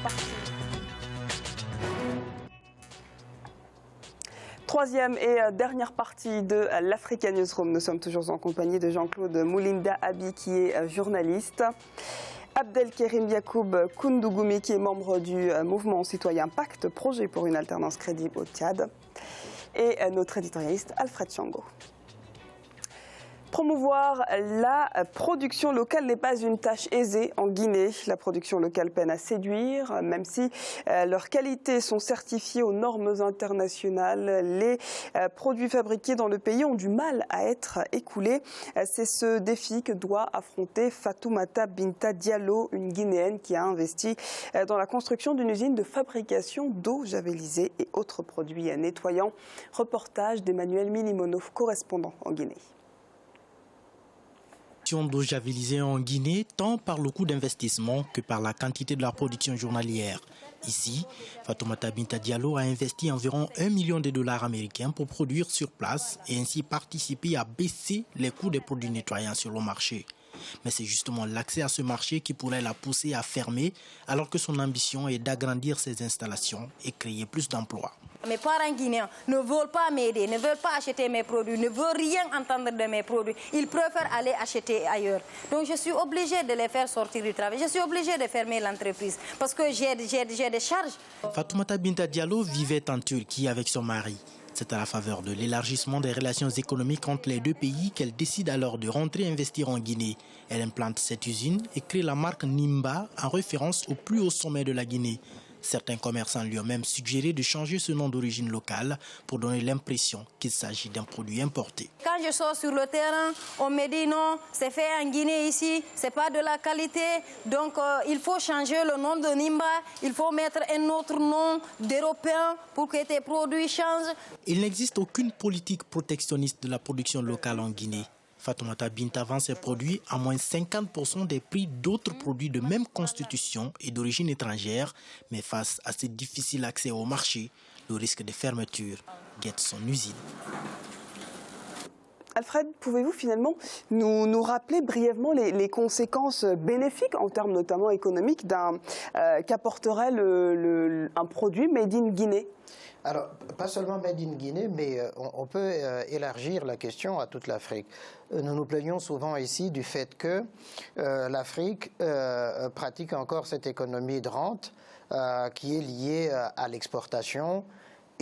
partie. Troisième et dernière partie de l'Africa Newsroom. Nous sommes toujours en compagnie de Jean-Claude Moulinda Abi, qui est journaliste. Abdelkerim Yacoub Koundougoumi, qui est membre du mouvement citoyen Pacte, projet pour une alternance crédible au Tchad. Et notre éditorialiste Alfred Chango. Promouvoir la production locale n'est pas une tâche aisée en Guinée. La production locale peine à séduire, même si leurs qualités sont certifiées aux normes internationales. Les produits fabriqués dans le pays ont du mal à être écoulés. C'est ce défi que doit affronter Fatoumata Binta Diallo, une Guinéenne qui a investi dans la construction d'une usine de fabrication d'eau javelisée et autres produits nettoyants. Reportage d'Emmanuel Milimonov, correspondant en Guinée. D'eau javelisée en Guinée, tant par le coût d'investissement que par la quantité de la production journalière. Ici, Fatoumata Binta Diallo a investi environ 1 million de dollars américains pour produire sur place et ainsi participer à baisser les coûts des produits nettoyants sur le marché. Mais c'est justement l'accès à ce marché qui pourrait la pousser à fermer, alors que son ambition est d'agrandir ses installations et créer plus d'emplois. Mes parents guinéens ne veulent pas m'aider, ne veulent pas acheter mes produits, ne veulent rien entendre de mes produits. Ils préfèrent aller acheter ailleurs. Donc je suis obligée de les faire sortir du travail. Je suis obligée de fermer l'entreprise parce que j'ai des charges. Fatoumata Binta Diallo vivait en Turquie avec son mari. C'est à la faveur de l'élargissement des relations économiques entre les deux pays qu'elle décide alors de rentrer investir en Guinée. Elle implante cette usine et crée la marque Nimba en référence au plus haut sommet de la Guinée. Certains commerçants lui ont même suggéré de changer ce nom d'origine locale pour donner l'impression qu'il s'agit d'un produit importé. Quand je sors sur le terrain, on me dit non, c'est fait en Guinée ici, c'est pas de la qualité. Donc il faut changer le nom de Nimba, il faut mettre un autre nom d'Européen pour que tes produits changent. Il n'existe aucune politique protectionniste de la production locale en Guinée. Fatoumata Binta vend ses produits à moins 50% des prix d'autres produits de même constitution et d'origine étrangère. Mais face à ce difficile accès au marché, le risque de fermeture guette son usine. Alfred, pouvez-vous finalement nous rappeler brièvement les conséquences bénéfiques, en termes notamment économiques, qu'apporterait un produit made in Guinée ? Alors, pas seulement Made in Guinée, mais on peut élargir la question à toute l'Afrique. Nous nous plaignons souvent ici du fait que l'Afrique pratique encore cette économie de rente qui est liée à l'exportation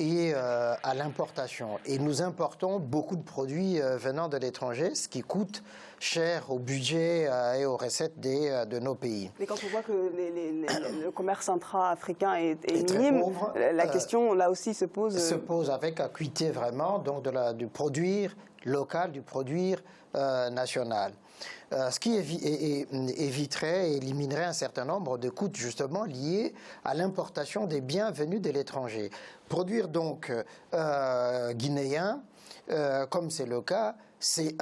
et à l'importation. Et nous importons beaucoup de produits venant de l'étranger, ce qui coûte cher au budget et aux recettes de nos pays. Mais quand on voit que le commerce intra-africain est minime, pauvre, la question là aussi se pose. Se pose avec acuité vraiment, donc du produire local, du produire national. Ce qui éviterait et éliminerait un certain nombre de coûts justement liés à l'importation des biens venus de l'étranger. Produire donc guinéen, comme c'est le cas, c'est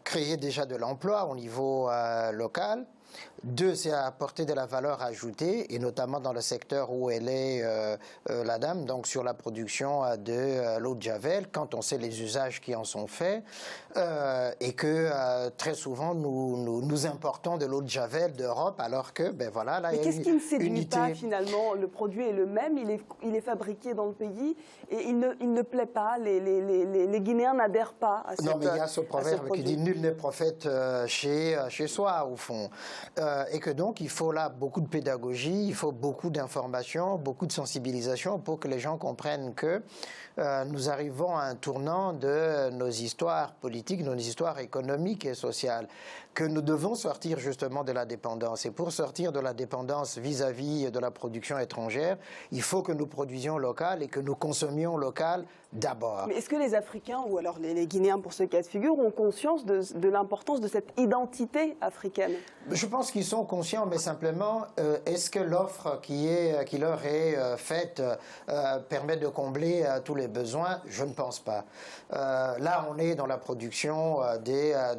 créer déjà de l'emploi au niveau local. 2, c'est apporter de la valeur ajoutée, et notamment dans le secteur où elle est, la dame, donc sur la production de l'eau de Javel, quand on sait les usages qui en sont faits, et que très souvent nous importons de l'eau de Javel d'Europe, alors que, ben voilà, là, mais qu'est-ce qui ne séduit pas finalement? Le produit est le même, il est fabriqué dans le pays, et il ne plaît pas, les Guinéens n'adhèrent pas à ce produit. Non, mais il y a ce proverbe qui dit « nul n'est prophète chez soi », au fond. Et que donc il faut là beaucoup de pédagogie, il faut beaucoup d'informations, beaucoup de sensibilisation pour que les gens comprennent que nous arrivons à un tournant de nos histoires politiques, nos histoires économiques et sociales, que nous devons sortir justement de la dépendance. Et pour sortir de la dépendance vis-à-vis de la production étrangère, il faut que nous produisions local et que nous consommions local d'abord. Mais est-ce que les Africains, ou alors les Guinéens pour ce cas de figure, ont conscience de l'importance de cette identité africaine? Je pense qu'ils sont conscients, mais simplement, est-ce que l'offre qui leur est faite permet de combler tous les besoins? Je ne pense pas. Là, on est dans la production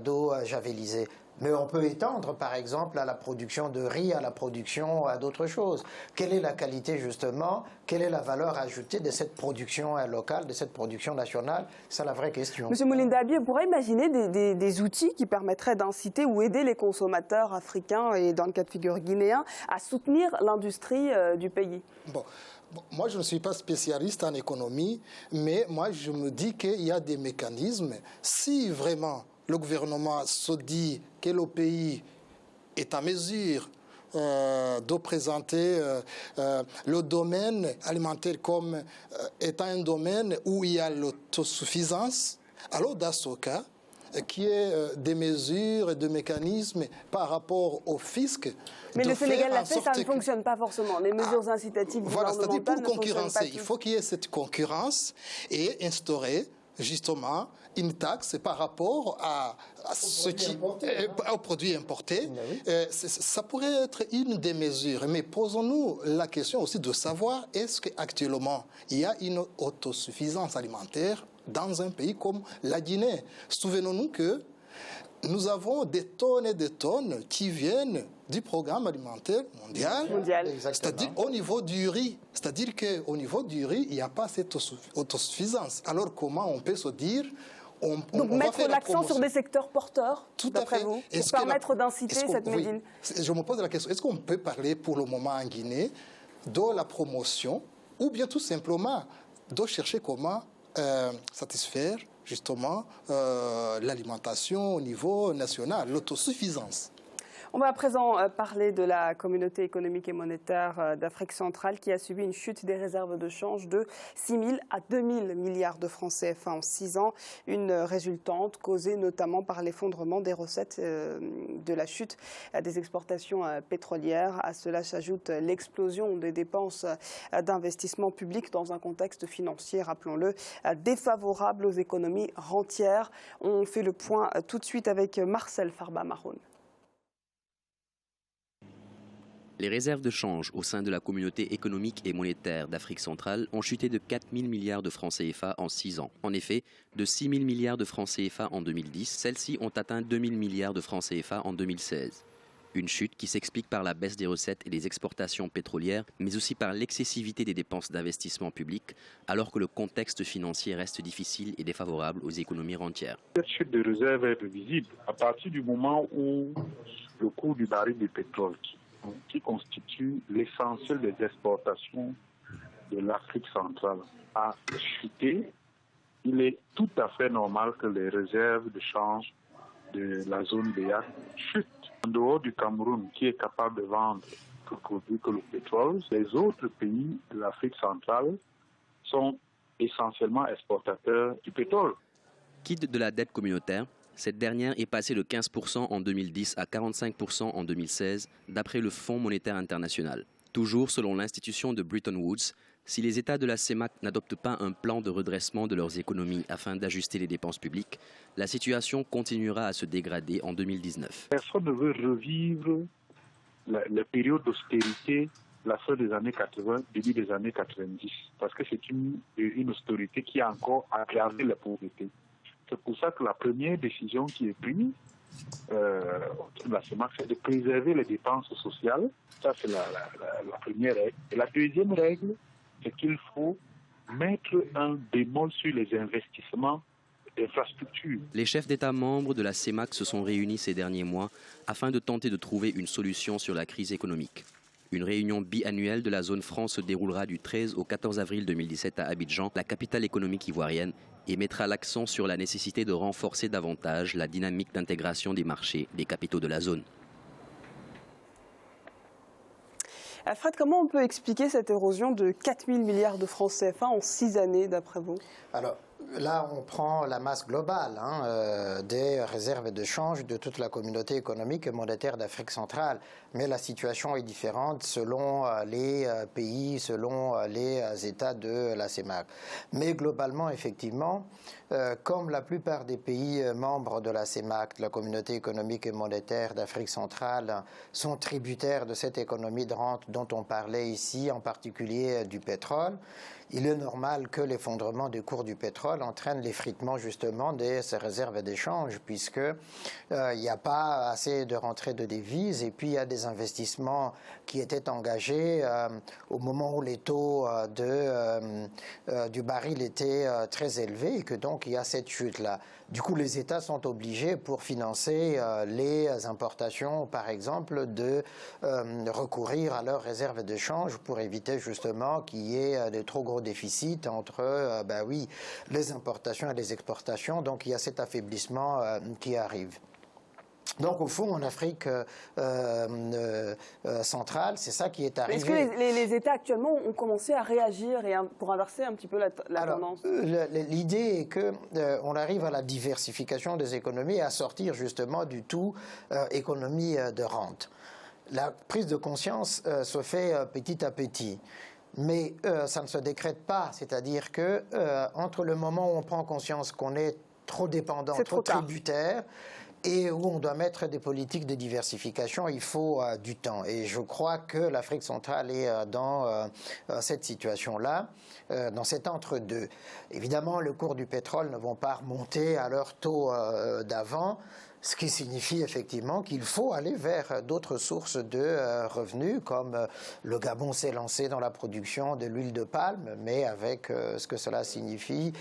d'eau javelisée. Mais on peut étendre, par exemple, à la production de riz, à la production à d'autres choses. Quelle est la qualité, justement? Quelle est la valeur ajoutée de cette production locale, de cette production nationale? C'est la vraie question. Monsieur Moulindabi, on pourrait imaginer des outils qui permettraient d'inciter ou aider les consommateurs africains, et dans le cas de figure guinéen, à soutenir l'industrie du pays. Bon, moi, je ne suis pas spécialiste en économie, mais moi, je me dis qu'il y a des mécanismes. Si vraiment le gouvernement se dit que le pays est en mesure de présenter le domaine alimentaire comme étant un domaine où il y a l'autosuffisance, alors dans ce cas, qu'il y ait des mesures et des mécanismes par rapport au fisc. Mais le Sénégal l'a fait, ça ne fonctionne pas forcément. Les mesures incitatives gouvernementales c'est-à-dire pour ne fonctionnent concurrencer, pas il faut qu'il y ait cette concurrence et instaurer justement une taxe par rapport aux produits importés. Ça pourrait être une des mesures. Mais posons-nous la question aussi de savoir est-ce qu'actuellement il y a une autosuffisance alimentaire dans un pays comme la Guinée. Souvenons-nous que nous avons des tonnes et des tonnes qui viennent du programme alimentaire mondial. C'est-à-dire au niveau du riz. C'est-à-dire qu'au niveau du riz, il n'y a pas cette autosuffisance. Alors comment on peut se dire donc mettre l'accent sur des secteurs porteurs, d'après vous, pour permettre d'inciter cette médine? Je me pose la question, est-ce qu'on peut parler pour le moment en Guinée de la promotion ou bien tout simplement de chercher comment satisfaire justement l'alimentation au niveau national, l'autosuffisance? On va à présent parler de la communauté économique et monétaire d'Afrique centrale qui a subi une chute des réserves de change de 6 000 à 2 000 milliards de francs CFA en 6 ans. Une résultante causée notamment par l'effondrement des recettes de la chute des exportations pétrolières. À cela s'ajoute l'explosion des dépenses d'investissement public dans un contexte financier, rappelons-le, défavorable aux économies rentières. On fait le point tout de suite avec Marcel Farba-Maroun. Les réserves de change au sein de la communauté économique et monétaire d'Afrique centrale ont chuté de 4 000 milliards de francs CFA en 6 ans. En effet, de 6 000 milliards de francs CFA en 2010, celles-ci ont atteint 2 000 milliards de francs CFA en 2016. Une chute qui s'explique par la baisse des recettes et des exportations pétrolières, mais aussi par l'excessivité des dépenses d'investissement public, alors que le contexte financier reste difficile et défavorable aux économies rentières. Cette chute de réserves est visible à partir du moment où le cours du baril de pétrole, qui constitue l'essentiel des exportations de l'Afrique centrale, a chuté. Il est tout à fait normal que les réserves de change de la zone BEAC chutent. En dehors du Cameroun, qui est capable de vendre plus produit que le pétrole, les autres pays de l'Afrique centrale sont essentiellement exportateurs du pétrole. Quitte de la dette communautaire, cette dernière est passée de 15% en 2010 à 45% en 2016, d'après le Fonds monétaire international. Toujours selon l'institution de Bretton Woods, si les États de la CEMAC n'adoptent pas un plan de redressement de leurs économies afin d'ajuster les dépenses publiques, la situation continuera à se dégrader en 2019. Personne ne veut revivre la période d'austérité, la fin des années 80, début des années 90, parce que c'est une austérité qui a encore aggravé la pauvreté. C'est pour ça que la première décision qui est prise de la CEMAC, c'est de préserver les dépenses sociales. Ça, c'est la première règle. Et la deuxième règle, c'est qu'il faut mettre un bémol sur les investissements d'infrastructures. Les chefs d'État membres de la CEMAC se sont réunis ces derniers mois afin de tenter de trouver une solution sur la crise économique. Une réunion biannuelle de la zone franc se déroulera du 13 au 14 avril 2017 à Abidjan, la capitale économique ivoirienne, et mettra l'accent sur la nécessité de renforcer davantage la dynamique d'intégration des marchés des capitaux de la zone. Alfred, comment on peut expliquer cette érosion de 4 000 milliards de francs CFA en 6 années, d'après vous? Alors, là, on prend la masse globale des réserves de change de toute la communauté économique et monétaire d'Afrique centrale. Mais la situation est différente selon les pays, selon les États de la CEMAC. Mais globalement, effectivement, comme la plupart des pays membres de la CEMAC, de la communauté économique et monétaire d'Afrique centrale, sont tributaires de cette économie de rente dont on parlait ici, en particulier du pétrole, il est normal que l'effondrement du cours du pétrole pétrole entraîne l'effritement justement de ces réserves d'échange, puisque il n'y a pas assez de rentrée de devises, et puis il y a des investissements qui étaient engagés au moment où les taux du baril étaient très élevés, et que donc il y a cette chute-là. Du coup, les États sont obligés, pour financer les importations, par exemple, de recourir à leurs réserves d'échange pour éviter justement qu'il y ait de trop gros déficits entre les importations et les exportations. Donc, il y a cet affaiblissement qui arrive. Donc, au fond, en Afrique centrale, c'est ça qui est arrivé. Est-ce que les États actuellement ont commencé à réagir pour inverser un petit peu la tendance? L'idée est qu'on arrive à la diversification des économies et à sortir justement du tout économie de rente. La prise de conscience se fait petit à petit. Mais ça ne se décrète pas, c'est-à-dire que entre le moment où on prend conscience qu'on est trop dépendant, trop tributaire, et où on doit mettre des politiques de diversification, il faut du temps. Et je crois que l'Afrique centrale est dans cette situation-là, dans cet entre-deux. Évidemment, le cours du pétrole ne vont pas remonter à leur taux d'avant, ce qui signifie effectivement qu'il faut aller vers d'autres sources de revenus, comme le Gabon s'est lancé dans la production de l'huile de palme, mais avec ce que cela signifie.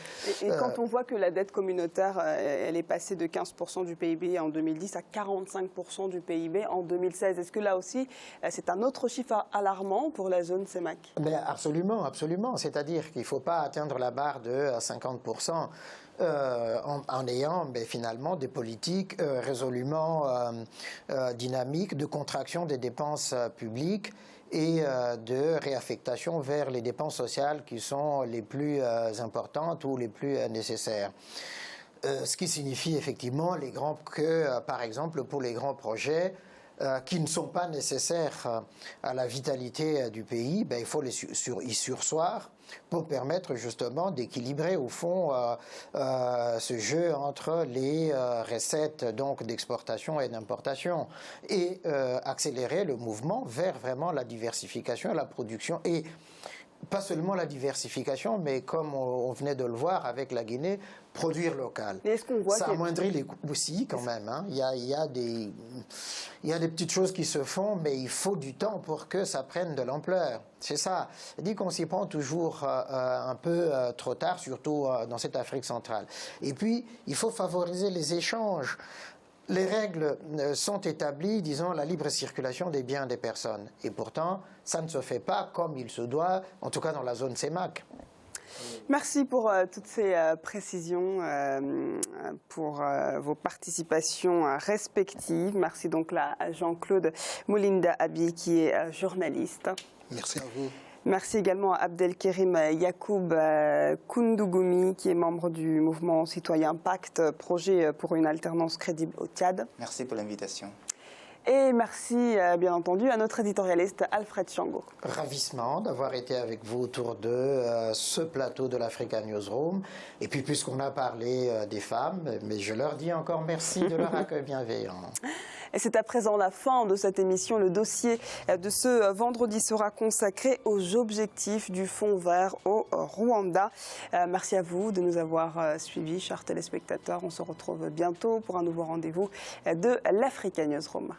Et quand on voit que la dette communautaire, elle est passée de 15% du PIB en 2010 à 45% du PIB en 2016, est-ce que là aussi, c'est un autre chiffre alarmant pour la zone CEMAC? Mais absolument, absolument. C'est-à-dire qu'il ne faut pas atteindre la barre de 50%. En ayant finalement des politiques résolument dynamiques de contraction des dépenses publiques et de réaffectation vers les dépenses sociales qui sont les plus importantes ou les plus nécessaires. Ce qui signifie effectivement par exemple, pour les grands projets, qui ne sont pas nécessaires à la vitalité du pays, il faut y surseoir pour permettre justement d'équilibrer au fond ce jeu entre les recettes donc d'exportation et d'importation et accélérer le mouvement vers vraiment la diversification et la production. Et pas seulement la diversification, mais comme on venait de le voir avec la Guinée, produire local. Ça amoindrit les coûts aussi quand même. Hein. Il y a des petites choses qui se font, mais il faut du temps pour que ça prenne de l'ampleur. C'est ça. Je dis qu'on s'y prend toujours un peu trop tard, surtout dans cette Afrique centrale. Et puis, il faut favoriser les échanges. Les règles sont établies, disons, la libre circulation des biens des personnes. Et pourtant, ça ne se fait pas comme il se doit, en tout cas dans la zone CEMAC. Merci pour toutes ces précisions, pour vos participations respectives. Merci donc à Jean-Claude Moulinda Abi, qui est journaliste. Merci à vous. Merci également à Abdelkerim Yacoub Koundougoumi, qui est membre du mouvement citoyen Pacte, projet pour une alternance crédible au Tchad. Merci pour l'invitation. Et merci bien entendu à notre éditorialiste Alfred Chango. Ravissement d'avoir été avec vous autour de ce plateau de l'Africa Newsroom. Et puis puisqu'on a parlé des femmes, mais je leur dis encore merci de leur accueil bienveillant. Et c'est à présent la fin de cette émission. Le dossier de ce vendredi sera consacré aux objectifs du Fonds vert au Rwanda. Merci à vous de nous avoir suivis, chers téléspectateurs. On se retrouve bientôt pour un nouveau rendez-vous de l'Africa Newsroom.